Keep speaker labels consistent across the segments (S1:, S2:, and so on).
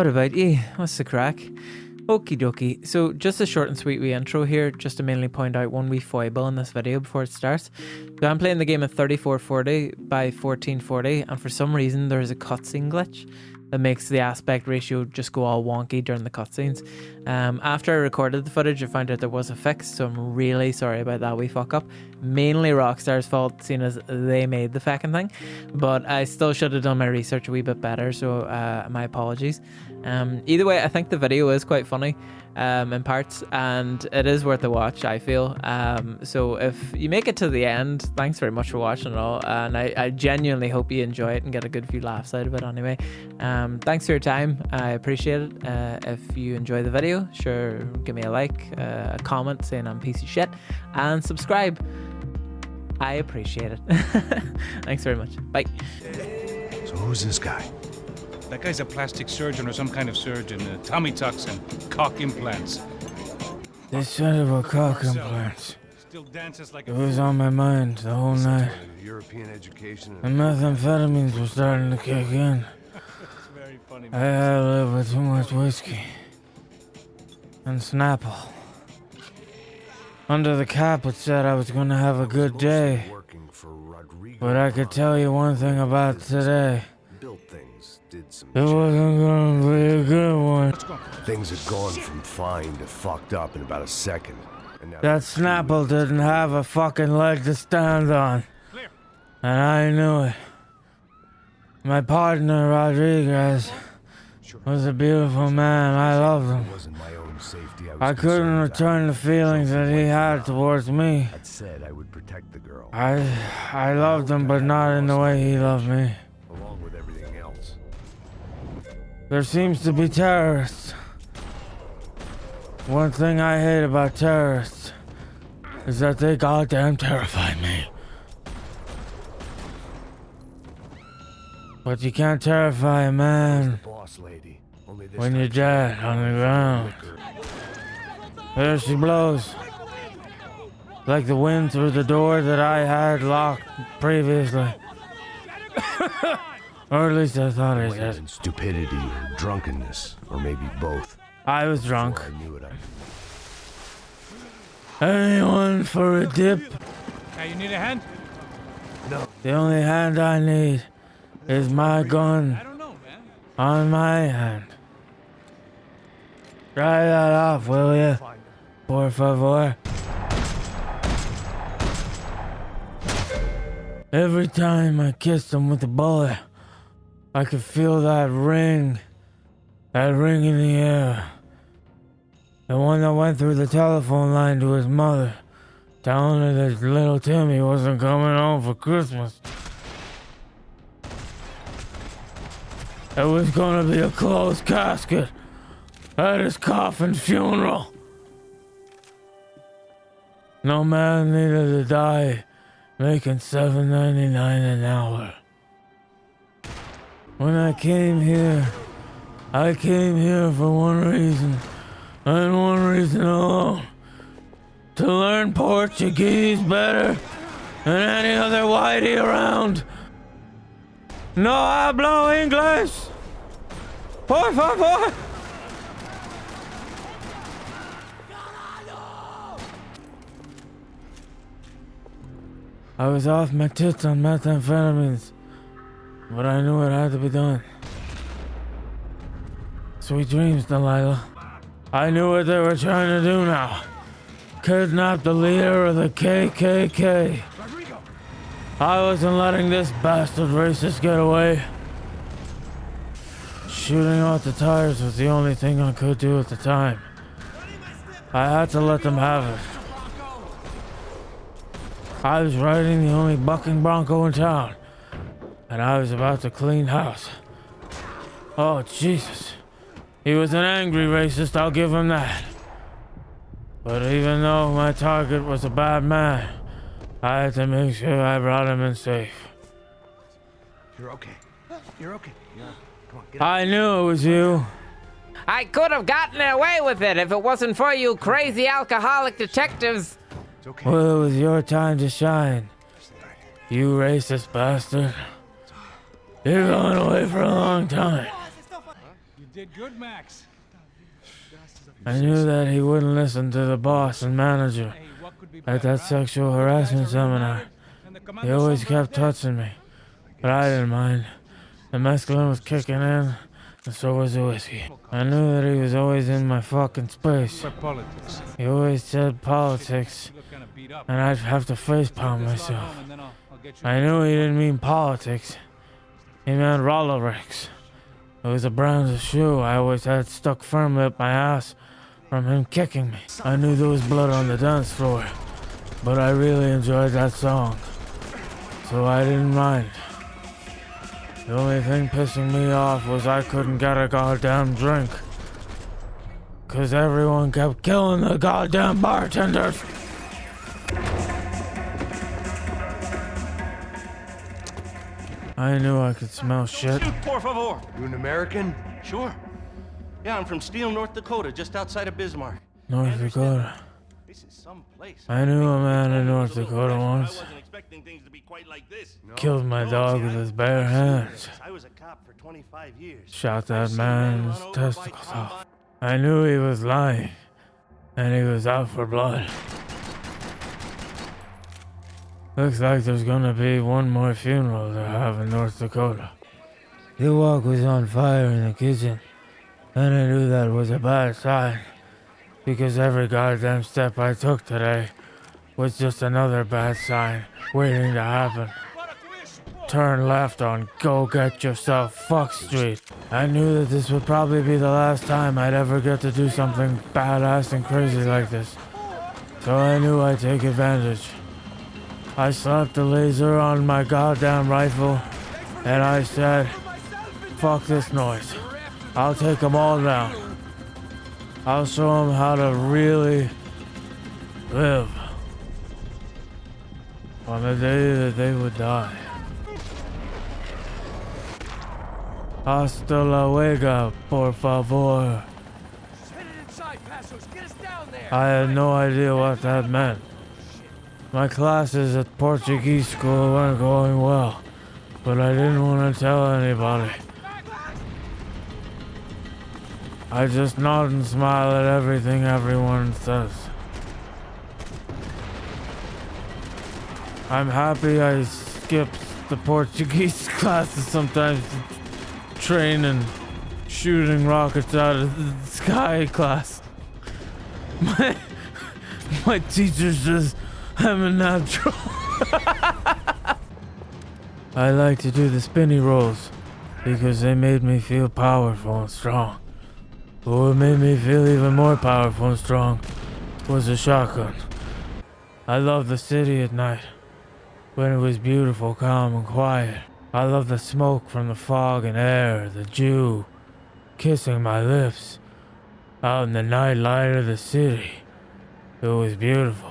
S1: What about you? What's the crack? Okie dokie. So just a short and sweet wee intro here, just to mainly point out one wee foible in this video before it starts. So I'm playing the game at 3440 by 1440, and for some reason there's a cutscene glitch that makes the aspect ratio just go all wonky during the cutscenes. After I recorded the footage, I found out there was a fix, so I'm really sorry about that wee fuck up. Mainly Rockstar's fault, seeing as they made the fucking thing, but I still should have done my research a wee bit better, so my apologies. Either way, I think the video is quite funny in parts, and it is worth a watch, I feel. So if you make it to the end, thanks very much for watching it all, and I genuinely hope you enjoy it and get a good few laughs out of it anyway. Thanks for your time, I appreciate it. If you enjoy the video, sure, give me a like, a comment saying I'm a piece of shit, and subscribe. I appreciate it. Thanks very much. Bye.
S2: So who's this guy?
S3: That guy's a plastic surgeon or some kind of surgeon. Tommy tucks and cock implants.
S4: They said about cock implants.
S3: Still dances like
S4: It was on my mind the whole night.
S2: European education.
S4: The methamphetamines were starting to kick in.
S3: It's very funny.
S4: I had to live with too much whiskey. And Snapple. Under the cap it said I was gonna have a good day. But I could tell you one thing about today. It wasn't gonna be a good one.
S2: Things had gone from fine to fucked up in about a second. And now
S4: That Snapple didn't have a fucking leg to stand on. And I knew it. My partner, Rodriguez, was a beautiful man. I loved him.
S2: it wasn't my own safety.
S4: I couldn't return the feelings that he had towards me.
S2: I'd said I would protect the girl,
S4: I loved him, but not in the way he loved me.
S2: along with everything else.
S4: There seems to be terrorists. One thing I hate about terrorists is that they goddamn terrify me. But you can't terrify a man
S2: Boss lady. Only this
S4: when
S2: time
S4: you're dead on the ground. There she blows. Like the wind through the door that I had locked previously. Or at least I thought I
S2: It
S4: did.
S2: in stupidity or drunkenness, or maybe both.
S4: I was drunk.
S2: Before I knew it,
S4: Anyone for a dip?
S3: Hey, you need a hand?
S4: The only hand I need is my gun
S3: I don't know, man.
S4: on my hand. Try that off, will you? Por favor. Every time I kissed him with the bullet, I could feel that ring in the air. The one that went through the telephone line to his mother, telling her that little Timmy wasn't coming home for Christmas. It was gonna be a closed casket at his coffin funeral. No man needed to die making $7.99 an hour. When I came here for one reason, and one reason alone. To learn Portuguese better than any other whitey around. No hablo inglés. Por favor. I was off my tits on methamphetamines, but I knew it had to be done. Sweet dreams, Delilah. I knew what they were trying to do now. Kidnap the leader of the KKK. I wasn't letting this bastard racist get away. Shooting out the tires was the only thing I could do at the time. I had to let them have it. I was riding the only bucking bronco in town, and I was about to clean house. Oh, Jesus. He was an angry racist, I'll give him that. But even though my target was a bad man, I had to make sure I brought him in safe.
S2: You're okay. You're okay. Yeah. Come on, get
S4: I knew it was you.
S1: I could have gotten away with it if it wasn't for you crazy alcoholic detectives.
S2: It's okay.
S4: Well, it was your time to shine. You racist bastard. You're going away for a long time.
S3: You did good, Max.
S4: I knew that he wouldn't listen to the boss and manager
S3: Hey, what could be
S4: at
S3: better,
S4: that
S3: huh?
S4: sexual
S3: Both
S4: harassment
S3: guys are
S4: seminar.
S3: reunited, and the
S4: He
S3: commander's
S4: always
S3: son
S4: kept
S3: dead.
S4: touching me, but I didn't mind. The mescaline was kicking in, and so was the whiskey. I knew that he was always in my fucking space.
S3: For politics.
S4: He always said politics,
S3: You look kind of beat up.
S4: and I'd have to facepalm
S3: Take this lot
S4: myself.
S3: home and then I'll get you
S4: I knew he didn't mean politics. He meant Rollerex. It was a brand of shoe I always had stuck firmly up my ass from him kicking me. I knew there was blood on the dance floor, but I really enjoyed that song, so I didn't mind. The only thing pissing me off was I couldn't get a goddamn drink, 'cause everyone kept killing the goddamn bartenders. I knew I could smell shit.
S5: Shoot, por favor.
S2: You an American?
S5: Sure. Yeah, I'm from Steele, North Dakota, just outside of Bismarck.
S4: North Dakota.
S5: This is some place.
S4: I knew a man in North Dakota
S5: I
S4: once.
S5: wasn't expecting things to be quite like this.
S4: Killed my dog with his bare hands.
S5: I was a cop for 25 years.
S4: Shot that
S5: I've seen men
S4: man's
S5: run over by
S4: testicles
S5: combine-
S4: off. I knew he was lying, and he was out for blood. Looks like there's gonna be one more funeral to have in North Dakota. The wok was on fire in the kitchen, and I knew that was a bad sign, because every goddamn step I took today was just another bad sign waiting to happen. Turn left on Go Get Yourself Fuck Street. I knew that this would probably be the last time I'd ever get to do something badass and crazy like this, so I knew I'd take advantage. I slapped the laser on my goddamn rifle, and I said, fuck this noise. I'll take them all down. I'll show them how to really live on the day that they would die. Hasta luego, por favor. I had no idea what that meant. My classes at Portuguese school weren't going well, but I didn't want to tell anybody. I just nod and smile at everything everyone says. I'm happy I skipped the Portuguese classes sometimes to train and shooting rockets out of the sky class. My teachers just have a natural. I like to do the spinny rolls because they made me feel powerful and strong. But what made me feel even more powerful and strong was a shotgun. I loved the city at night, when it was beautiful, calm, and quiet. I loved the smoke from the fog and air, the dew kissing my lips. Out in the night light of the city, it was beautiful.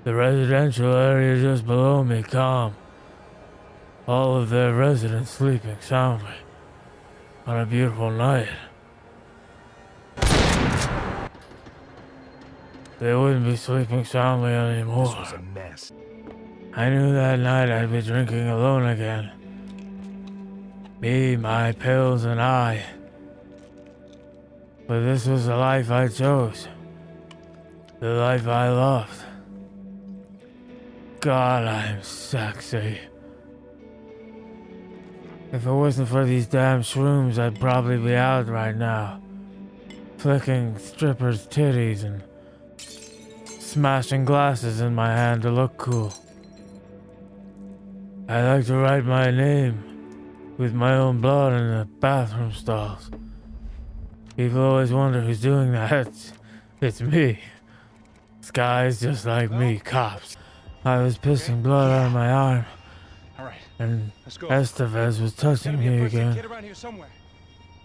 S4: The residential area just below me calm. All of their residents sleeping soundly on a beautiful night. They wouldn't be sleeping soundly anymore.
S2: This was a mess.
S4: I knew that night I'd be drinking alone again. Me, my pills, and I. But this was the life I chose. The life I loved. God, I'm sexy. If it wasn't for these damn shrooms, I'd probably be out right now. Flicking strippers' titties and smashing glasses in my hand to look cool. I like to write my name with my own blood in the bathroom stalls. People always wonder who's doing that. It's me. This guy's just like me, cops. I was pissing blood out of my arm,
S3: All right,
S4: and
S3: let's go.
S4: Estevez was
S3: Gotta
S4: touching
S3: be a
S4: me
S3: birthday
S4: again.
S3: kid around here somewhere.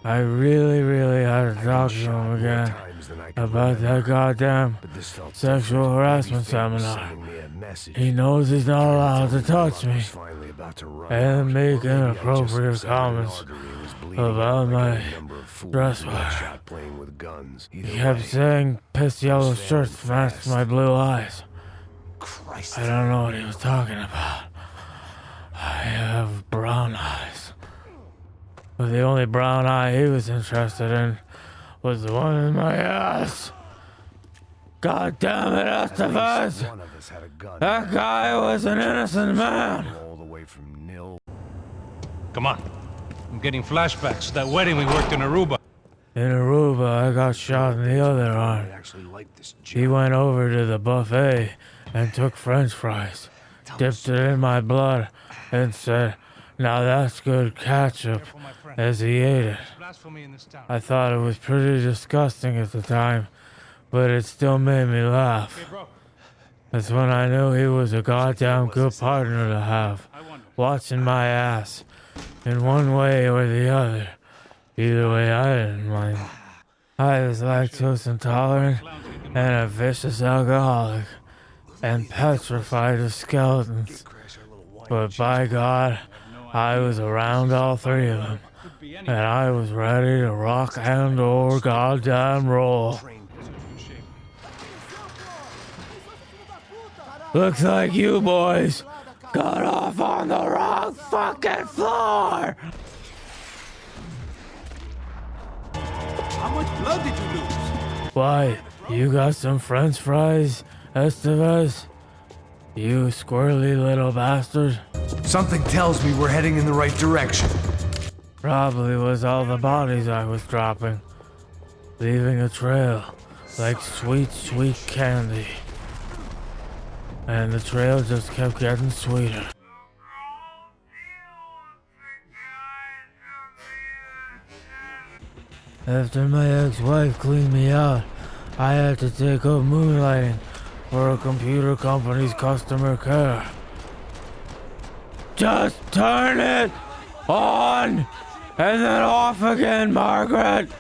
S4: I really had to
S2: I've
S4: talk
S2: been
S4: to
S2: shot
S4: him
S2: more
S4: again
S2: times than I can
S4: about
S2: remember,
S4: that goddamn
S2: but this felt
S4: sexual
S2: different.
S4: harassment
S2: Maybe fate was
S4: seminar.
S2: sending me a message.
S4: He knows he's not allowed to touch
S2: I
S4: me
S2: was finally about to run
S4: and
S2: out,
S4: make
S2: or maybe I just
S4: inappropriate
S2: upset an
S4: comments
S2: artery and was bleeding
S4: about
S2: like
S4: my
S2: any number of fools
S4: dress
S2: who got
S4: wear.
S2: shot playing with guns. Either
S4: He kept
S2: way,
S4: saying piss yellow
S2: was
S4: shirts
S2: failing
S4: matched
S2: fast.
S4: my blue eyes.
S2: Christ.
S4: I don't know what he was talking about. I have brown eyes. but the only brown eye he was interested in was the one in my ass. God damn it, Estevez!
S2: One of us had a gun.
S4: That guy was an innocent man.
S2: All the way from nil.
S3: Come on. I'm getting flashbacks to that wedding we worked in Aruba.
S4: In Aruba, I got shot in the other arm.
S2: I actually like this
S4: He went over to the buffet and took French fries, dipped it in my blood, and said, "Now that's good ketchup," as he ate it.
S3: Blasphemy in this town.
S4: I thought it was pretty disgusting at the time, but it still made me laugh.
S3: Hey, bro.
S4: That's when I knew he was a goddamn good partner to have,
S3: I wonder.
S4: watching my ass, in one way or the other. Either way, I didn't mind. I was lactose intolerant and a vicious alcoholic, and petrified of skeletons. But by God, I was around all three of them, and I was ready to rock and or goddamn roll. Looks like you boys got off on the wrong fucking floor!
S6: How much blood did you lose?
S4: Why, you got some French fries, Estevez? You squirrely little bastard.
S2: Something tells me we're heading in the right direction.
S4: Probably was all the bodies I was dropping, leaving a trail like sweet, sweet candy. And the trail just kept getting sweeter. After my ex-wife cleaned me out, I had to take up moonlighting for a computer company's customer care. Just turn it on and then off again, Margaret.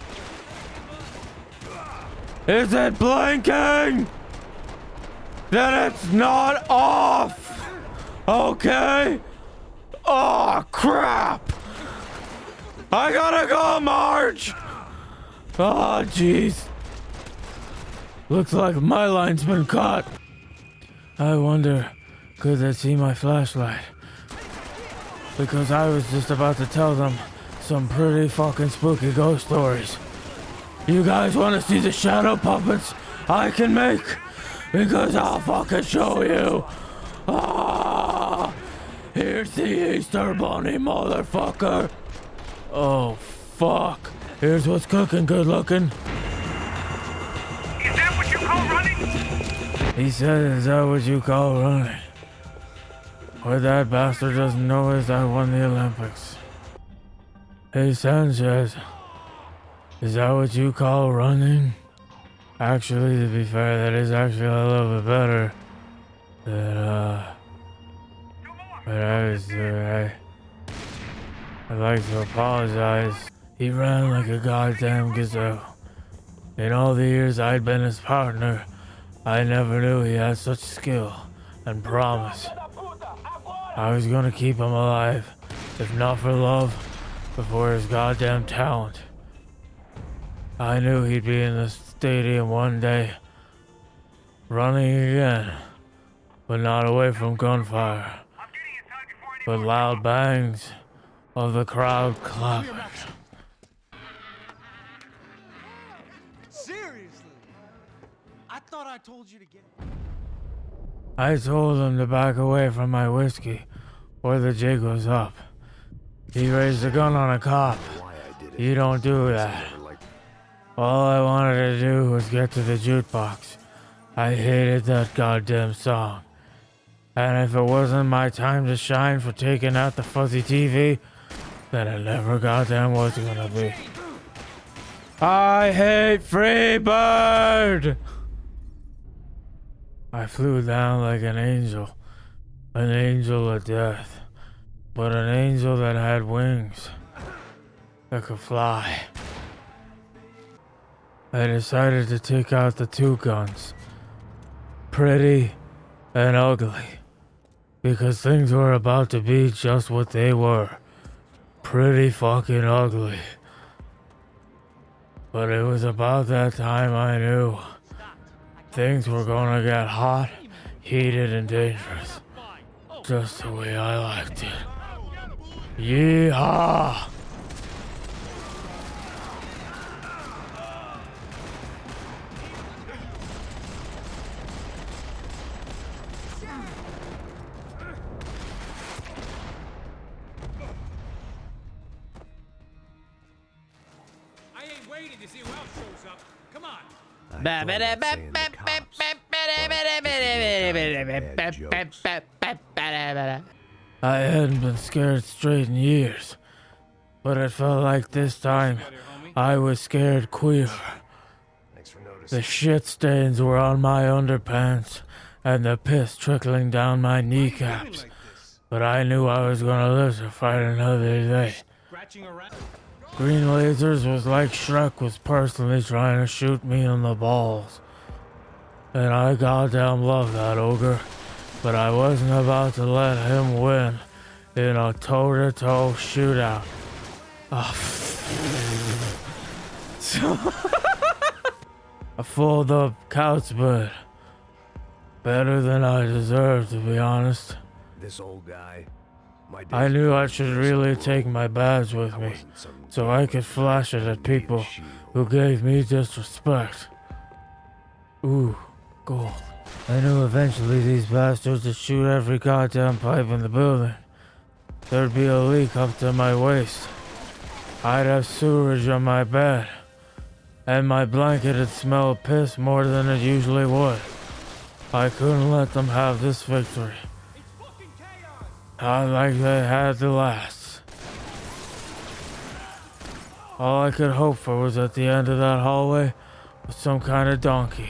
S4: Is it blinking? Then it's not off. Okay? Oh, crap. I gotta go, Marge. Oh, jeez. Looks like my line's been cut. I wonder, could they see my flashlight? Because I was just about to tell them some pretty fucking spooky ghost stories. You guys want to see the shadow puppets I can make? Because I'll fucking show you. Ah, here's the Easter Bunny, motherfucker. Oh, fuck. Here's what's cooking, good looking.
S7: Is that what you call running?
S4: He said, is that what you call running? What that bastard doesn't know is I won the Olympics. Hey, Sanchez. Is that what you call running? Actually, to be fair, that is actually a little bit better. But I'd like to apologize. He ran like a goddamn gazelle. In all the years I'd been his partner, I never knew he had such skill and promise. I was gonna keep him alive, if not for love, but for his goddamn talent. I knew he'd be in the stadium one day, running again, but not away from gunfire, but loud bangs of the crowd clapping.
S6: Seriously? I thought I told you to get...
S4: I told him to back away from my whiskey, or the jig was up. He raised a gun on a cop. You don't do that. All I wanted to do was get to the jukebox. I hated that goddamn song. And if it wasn't my time to shine for taking out the fuzzy TV, then it never goddamn was gonna be. I hate Freebird! I flew down like an angel of death, but an angel that had wings, that could fly. I decided to take out the two guns, pretty and ugly, because things were about to be just what they were, pretty fucking ugly. But it was about that time I knew things were gonna get hot, heated, and dangerous, just the way I liked it. Yeehaw!
S6: waiting to see who else shows up. Come on.
S2: I thought about saying the cops, but
S4: I hadn't been scared straight in years, but it felt like this time I was scared queer.
S2: thanks for
S4: The
S2: noticing.
S4: shit stains were on my underpants and the piss trickling down my kneecaps. But I knew I was gonna live to fight another day.
S3: Scratching around.
S4: Green lasers was like Shrek was personally trying to shoot me in the balls. And I goddamn love that ogre, but I wasn't about to let him win in a toe-to-toe shootout. A full up couch bed. Better than I deserved, to be honest.
S2: This old guy, my
S4: I
S2: days
S4: knew
S2: of
S4: I should
S2: just
S4: really
S2: grew.
S4: take my badge with
S2: I
S4: me,
S2: wasn't some
S4: so I could flash it at people who gave me disrespect. Ooh, gold. I knew eventually these bastards would shoot every goddamn pipe in the building. There'd be a leak up to my waist. I'd have sewerage on my bed. And my blanket would smell piss more than it usually would. I couldn't let them have this victory. Not like they had the last. All I could hope for was at the end of that hallway was some kind of donkey.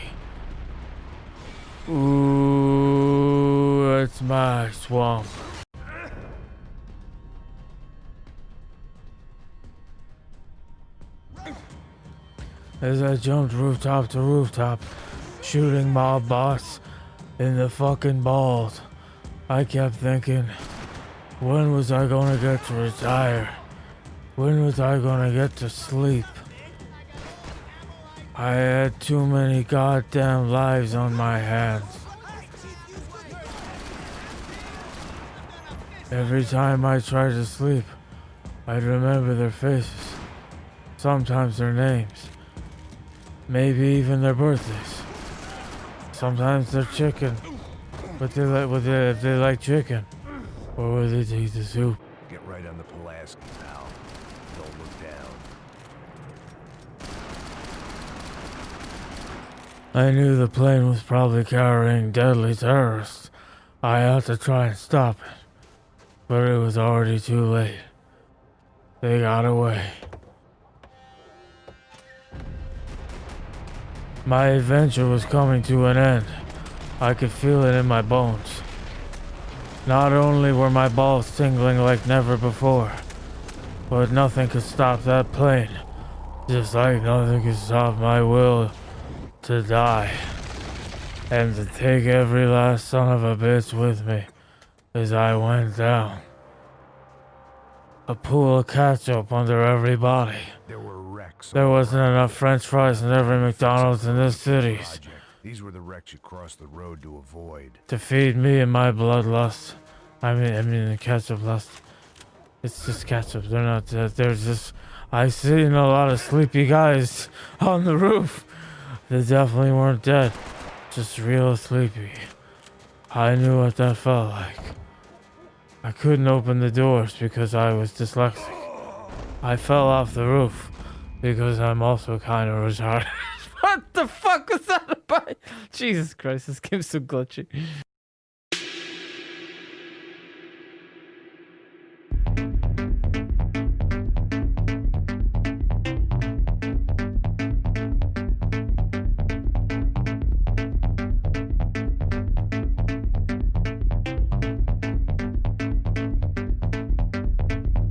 S4: Ooh, it's my swamp. As I jumped rooftop to rooftop, shooting mob boss in the fucking balls, I kept thinking, when was I gonna get to retire? When was I gonna get to sleep? I had too many goddamn lives on my hands. Every time I tried to sleep, I'd remember their faces, sometimes their names, maybe even their birthdays. Sometimes they're chicken, but they like chicken, or would they take the soup?
S2: Get right on the Pulaski, pal. Don't look down.
S4: I knew the plane was probably carrying deadly terrorists. I had to try and stop it, but it was already too late. They got away. My adventure was coming to an end. I could feel it in my bones. Not only were my balls tingling like never before, but nothing could stop that plane. Just like nothing could stop my will to die. And to take every last son of a bitch with me as I went down. A pool of ketchup under every body.
S2: There were wrecks.
S4: There
S2: all
S4: wasn't
S2: around.
S4: enough French fries in every McDonald's in this city
S2: Project. These were the wrecks you crossed the road to avoid.
S4: to feed me and my bloodlust. I mean the ketchup lust. It's just ketchup. They're not. They're just. I seen a lot of sleepy guys on the roof. They definitely weren't dead. Just real sleepy. I knew what that felt like. I couldn't open the doors because I was dyslexic. I fell off the roof because I'm also kind of retarded. What the fuck was that about? Jesus Christ, this game's so glitchy.